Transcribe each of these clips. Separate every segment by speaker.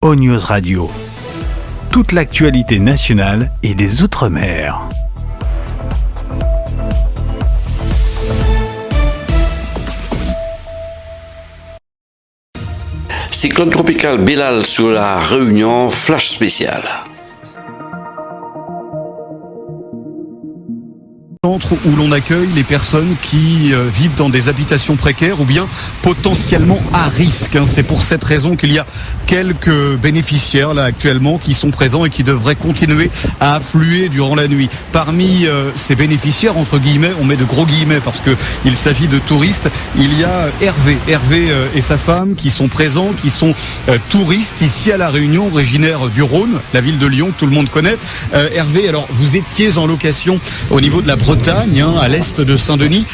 Speaker 1: ONews Radio. Toute l'actualité nationale et des Outre-mer.
Speaker 2: Cyclone tropical Belal sur la Réunion, flash spécial.
Speaker 3: Centre où l'on accueille les personnes qui vivent dans des habitations précaires ou bien potentiellement à risque. C'est pour cette raison qu'il y a quelques bénéficiaires là actuellement qui sont présents et qui devraient continuer à affluer durant la nuit. Parmi ces bénéficiaires, entre guillemets, on met de gros guillemets parce que il s'agit de touristes, il y a Hervé et sa femme qui sont présents, qui sont touristes ici à La Réunion, originaires du Rhône, la ville de Lyon que tout le monde connaît. Hervé, alors vous étiez en location au niveau de la Bretagne, à l'est de Saint-Denis.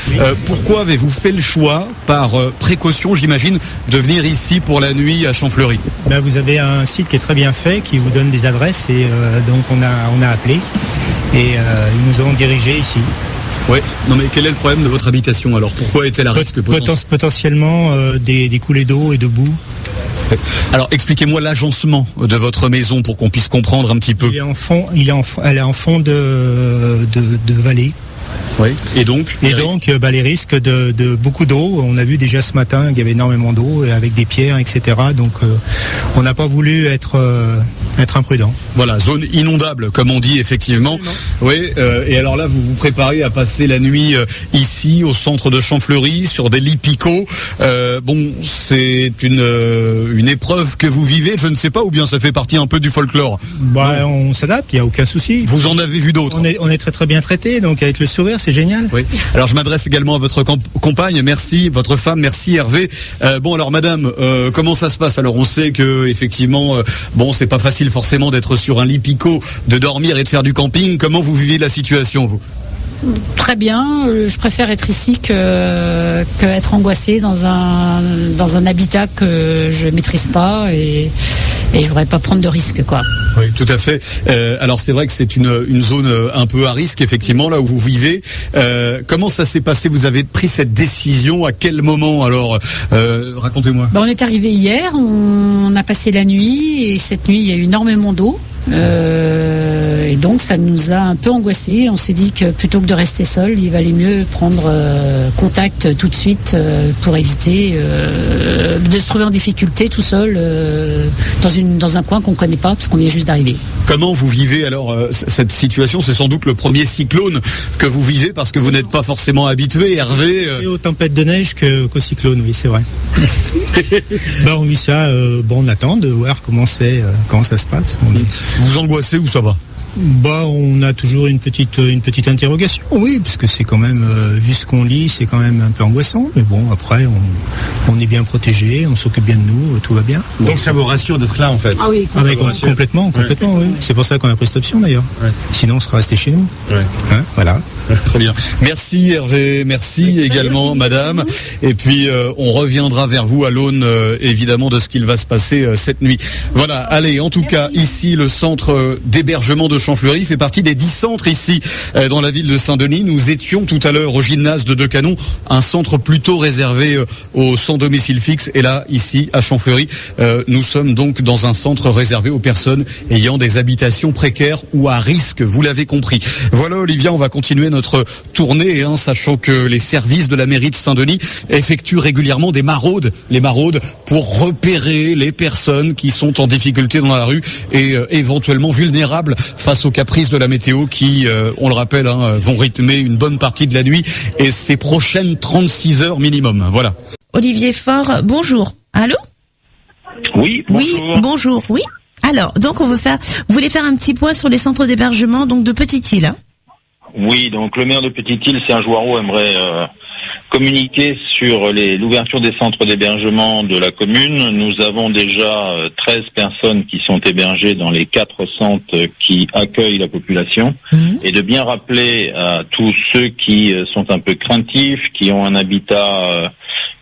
Speaker 3: Pourquoi avez-vous fait le choix, par précaution j'imagine, de venir ici pour la nuit à Champfleury?
Speaker 4: Vous avez un site qui est très bien fait, qui vous donne des adresses et donc on a appelé et ils nous ont dirigés ici.
Speaker 3: Oui, non mais quel est le problème de votre habitation alors? Pourquoi est-elle à risque?
Speaker 4: Potentiellement des coulées d'eau et de boue.
Speaker 3: Alors expliquez-moi l'agencement de votre maison pour qu'on puisse comprendre un petit peu.
Speaker 4: Elle est en fond de vallée.
Speaker 3: Oui. Et donc
Speaker 4: les risques de beaucoup d'eau. On a vu déjà ce matin qu'il y avait énormément d'eau avec des pierres, etc. Donc on n'a pas voulu être imprudent.
Speaker 3: Voilà, zone inondable comme on dit effectivement. Oui. Et alors là vous vous préparez à passer la nuit ici au centre de Champfleury sur des lits picots. C'est une épreuve que vous vivez. Je ne sais pas, ou bien ça fait partie un peu du folklore.
Speaker 4: On s'adapte, il y a aucun souci.
Speaker 3: Vous en avez vu d'autres?
Speaker 4: On est très très bien traité, donc avec le sourire, c'est génial.
Speaker 3: Oui. Alors je m'adresse également à votre compagne, merci, votre femme, merci Hervé. Alors madame, comment ça se passe? Alors on sait que effectivement, c'est pas facile forcément d'être sur un lit picot, de dormir et de faire du camping. Comment vous vivez la situation, vous?
Speaker 5: Très bien, je préfère être ici que être angoissée dans un habitat que je maîtrise pas et je voudrais pas prendre de risques, quoi.
Speaker 3: Oui, tout à fait. Alors c'est vrai que c'est une zone un peu à risque, effectivement, là où vous vivez. Comment ça s'est passé? Vous avez pris cette décision à quel moment? Alors, racontez-moi.
Speaker 5: On est arrivé hier, on a passé la nuit et cette nuit il y a eu énormément d'eau. Et donc ça nous a un peu angoissés. On s'est dit que plutôt que de rester seul, il valait mieux prendre contact tout de suite pour éviter de se trouver en difficulté tout seul dans un coin qu'on connaît pas parce qu'on vient juste d'arriver.
Speaker 3: Comment vous vivez alors cette situation? C'est sans doute le premier cyclone que vous vivez parce que vous n'êtes pas forcément habitué, Hervé.
Speaker 4: Aux tempêtes de neige qu'aux cyclones, oui, c'est vrai. On vit ça, on attend de voir comment ça se passe.
Speaker 3: Vous angoissez ou ça va?
Speaker 4: On a toujours une petite interrogation, oui, parce que c'est quand même, vu ce qu'on lit, c'est quand même un peu angoissant. Mais bon, après, on est bien protégé, on s'occupe bien de nous, tout va bien.
Speaker 3: Donc ça vous rassure d'être là, en fait?
Speaker 5: Ah oui,
Speaker 4: complètement, oui. C'est pour ça qu'on a pris cette option, d'ailleurs. Ouais. Sinon, on serait resté chez nous.
Speaker 3: Ouais.
Speaker 4: Voilà.
Speaker 3: Très bien. Merci Hervé, merci également madame. Et puis on reviendra vers vous à l'aune évidemment de ce qu'il va se passer cette nuit. Voilà, allez, en tout cas ici le centre d'hébergement de Champfleury fait partie des 10 centres ici dans la ville de Saint-Denis. Nous étions tout à l'heure au gymnase de Decanon, un centre plutôt réservé aux sans domicile fixe. Et là, ici à Champfleury, nous sommes donc dans un centre réservé aux personnes ayant des habitations précaires ou à risque, vous l'avez compris. Voilà Olivia, on va continuer notre tournée, sachant que les services de la mairie de Saint-Denis effectuent régulièrement des maraudes, pour repérer les personnes qui sont en difficulté dans la rue et éventuellement vulnérables face aux caprices de la météo qui, on le rappelle, vont rythmer une bonne partie de la nuit et ces prochaines 36 heures minimum. Voilà.
Speaker 6: Olivier Faure, bonjour. Allô?
Speaker 7: Oui, bonjour.
Speaker 6: Oui, bonjour. Oui. Alors, donc vous voulez faire un petit point sur les centres d'hébergement donc de Petite-Île.
Speaker 7: Oui, donc le maire de Petite-Île, Serge Joireau, aimerait communiquer sur l'ouverture des centres d'hébergement de la commune. Nous avons déjà 13 personnes qui sont hébergées dans les 4 centres qui accueillent la population. Et de bien rappeler à tous ceux qui sont un peu craintifs, qui ont un habitat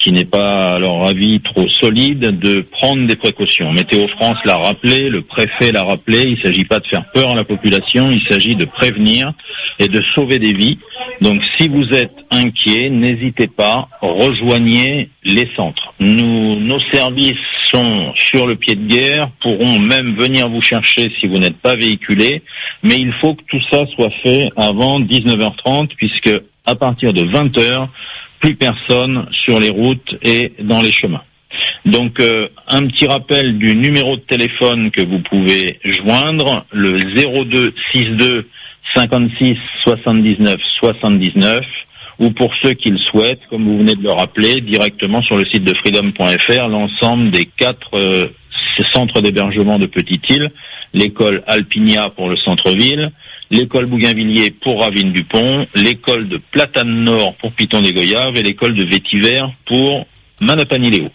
Speaker 7: qui n'est pas, à leur avis, trop solide, de prendre des précautions. Météo France l'a rappelé, le préfet l'a rappelé, il ne s'agit pas de faire peur à la population, il s'agit de prévenir et de sauver des vies. Donc si vous êtes inquiet, n'hésitez pas, rejoignez les centres. Nos services sont sur le pied de guerre, pourront même venir vous chercher si vous n'êtes pas véhiculé, mais il faut que tout ça soit fait avant 19h30, puisque à partir de 20h, plus personne sur les routes et dans les chemins. Donc un petit rappel du numéro de téléphone que vous pouvez joindre, le 02 62 56 79 79, ou pour ceux qui le souhaitent, comme vous venez de le rappeler, directement sur le site de freedom.fr, l'ensemble des 4 centres d'hébergement de Petite-Île, l'école Alpinia pour le centre-ville, l'école Bougainvilliers pour Ravine-du-Pont, l'école de Platane-Nord pour Piton-des-Goyaves et l'école de Vétiver pour Manapani-Léo.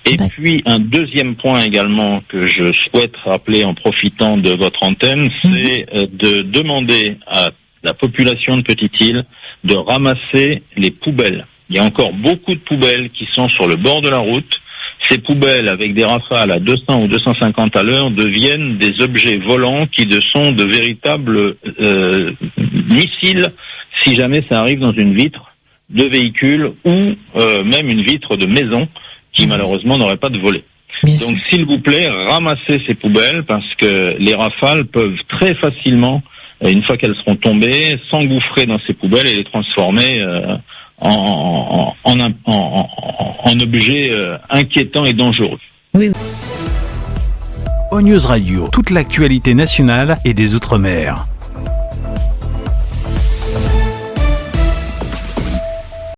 Speaker 7: Et puis un deuxième point également que je souhaite rappeler en profitant de votre antenne, c'est de demander à la population de Petite-Île de ramasser les poubelles. Il y a encore beaucoup de poubelles qui sont sur le bord de la route. Ces poubelles, avec des rafales à 200 ou 250 à l'heure, deviennent des objets volants qui sont de véritables missiles si jamais ça arrive dans une vitre de véhicule ou même une vitre de maison qui malheureusement n'aurait pas de volet. Donc s'il vous plaît, ramassez ces poubelles parce que les rafales peuvent très facilement, une fois qu'elles seront tombées, s'engouffrer dans ces poubelles et les transformer en objet inquiétant et dangereux.
Speaker 6: Oui.
Speaker 1: ONews Radio, toute l'actualité nationale et des Outre-mer.